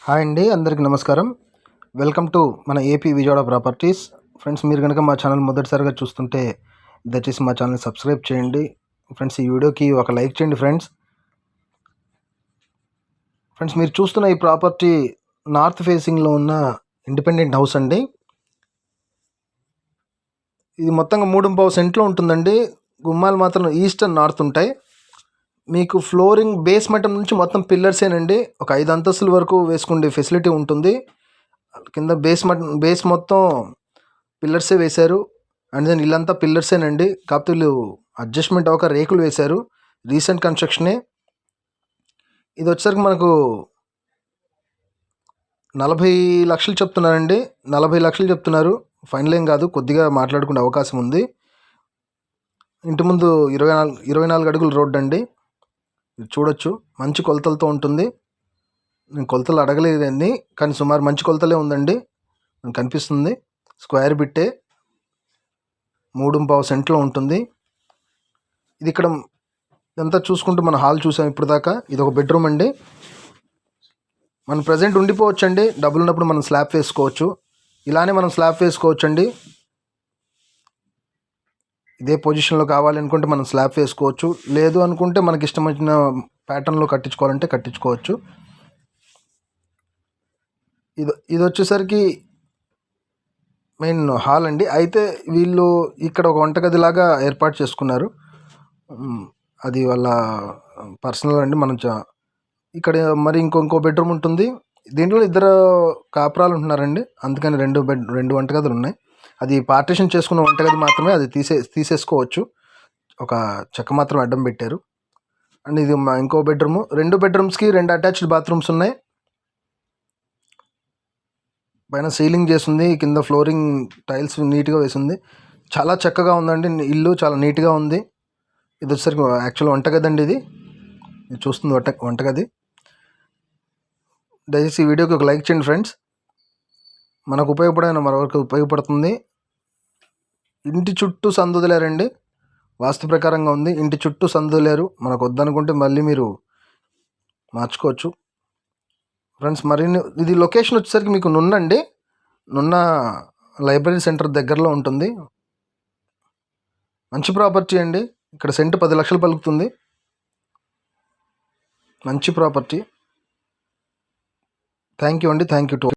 Hi అండి, అందరికీ నమస్కారం. వెల్కమ్ టు మన ఏపీ విజయవాడ ప్రాపర్టీస్. ఫ్రెండ్స్, మీరు కనుక మా ఛానల్ మొదటిసారిగా చూస్తుంటే దయచేసి మా ఛానల్ని సబ్స్క్రైబ్ చేయండి. ఫ్రెండ్స్, ఈ వీడియోకి ఒక లైక్ చేయండి. ఫ్రెండ్స్, మీరు చూస్తున్న ఈ ప్రాపర్టీ నార్త్ ఫేసింగ్లో ఉన్న ఇండిపెండెంట్ హౌస్ అండి. ఇది మొత్తంగా 3.5 సెంట్లో ఉంటుందండి. గుమ్మాలు మాత్రం ఈస్ట్ అండ్ నార్త్ ఉంటాయి. మీకు ఫ్లోరింగ్ బేస్మెంట్ నుంచి మొత్తం పిల్లర్సేనండి. ఒక 5 అంతస్తుల వరకు వేసుకునే ఫెసిలిటీ ఉంటుంది. కింద బేస్ మొత్తం పిల్లర్సే వేశారు. అండ్ దెన్ ఇల్లంతా పిల్లర్సేనండి. కాకపోతే వీళ్ళు అడ్జస్ట్మెంట్ అవ్వక రేకులు వేశారు. రీసెంట్ కన్స్ట్రక్షనే. ఇది వచ్చేసరికి మనకు 40 లక్షలు చెప్తున్నారండి. 40 లక్షలు చెప్తున్నారు. ఫైనల్ ఏం కాదు, కొద్దిగా మాట్లాడుకునే అవకాశం ఉంది. ఇంటి ముందు 24 అడుగుల రోడ్డు అండి. చూడొచ్చు, మంచి కొలతలతో ఉంటుంది. నేను కొలతలు అడగలేదండి, కానీ సుమారు మంచి కొలతలే ఉందండి. కనిపిస్తుంది. స్క్వేర్ బిట్టే 3.5 సెంట్లో ఉంటుంది. ఇది ఇక్కడ ఇదంతా చూసుకుంటూ మన హాల్ చూసాం ఇప్పుడు దాకా. ఇది ఒక బెడ్రూమ్ అండి. మనం ప్రజెంట్ ఉండిపోవచ్చు అండి. డబ్బులు ఉన్నప్పుడు మనం స్లాబ్ వేసుకోవచ్చు. ఇలానే మనం స్లాబ్ వేసుకోవచ్చు అండి. ఇదే పొజిషన్లో కావాలి అనుకుంటే మనం స్లాబ్ వేసుకోవచ్చు. లేదు అనుకుంటే మనకి ఇష్టమైన ప్యాటర్న్లో కట్టించుకోవాలంటే కట్టించుకోవచ్చు. ఇది వచ్చేసరికి మెయిన్ హాల్ అండి. అయితే వీళ్ళు ఇక్కడ ఒక వంటగదిలాగా ఏర్పాటు చేసుకున్నారు. అది వాళ్ళ పర్సనల్ అండి. మనం ఇక్కడ మరి ఇంకో బెడ్రూమ్ ఉంటుంది. దీంట్లో 2 కాపురాలు ఉంటున్నారండి. అందుకని 2 వంటగదులు ఉన్నాయి. అది పార్టీషన్ చేసుకున్న వంటగది మాత్రమే. అది తీసేసుకోవచ్చు. ఒక చెక్క మాత్రం అడ్డం పెట్టారు. అండ్ ఇది ఇంకో బెడ్రూమ్. 2 బెడ్రూమ్స్కి 2 అటాచ్డ్ బాత్రూమ్స్ ఉన్నాయి. పైన సీలింగ్ చేసింది, కింద ఫ్లోరింగ్ టైల్స్ నీట్గా వేసింది. చాలా చక్కగా ఉందండి. ఇల్లు చాలా నీట్గా ఉంది. ఇది వచ్చేసరికి యాక్చువల్ వంటగది అండి. ఇది చూస్తుంది వంటగది. దయచేసి ఈ వీడియోకి ఒక లైక్ చేయండి ఫ్రెండ్స్. మనకు మరొకరికి ఉపయోగపడుతుంది. ఇంటి చుట్టూ సందులేరండి. వాస్తు ప్రకారంగా ఉంది. ఇంటి చుట్టూ సందులేరు. మనకు వద్దనుకుంటే మళ్ళీ మీరు మార్చుకోవచ్చు. ఫ్రెండ్స్, ఇది లొకేషన్ వచ్చేసరికి మీకు నున్న లైబ్రరీ సెంటర్ దగ్గరలో ఉంటుంది. మంచి ప్రాపర్టీ అండి. ఇక్కడ సెంటు 10 లక్షలు పలుకుతుంది. మంచి ప్రాపర్టీ. థ్యాంక్ యూ అండి. Thank you to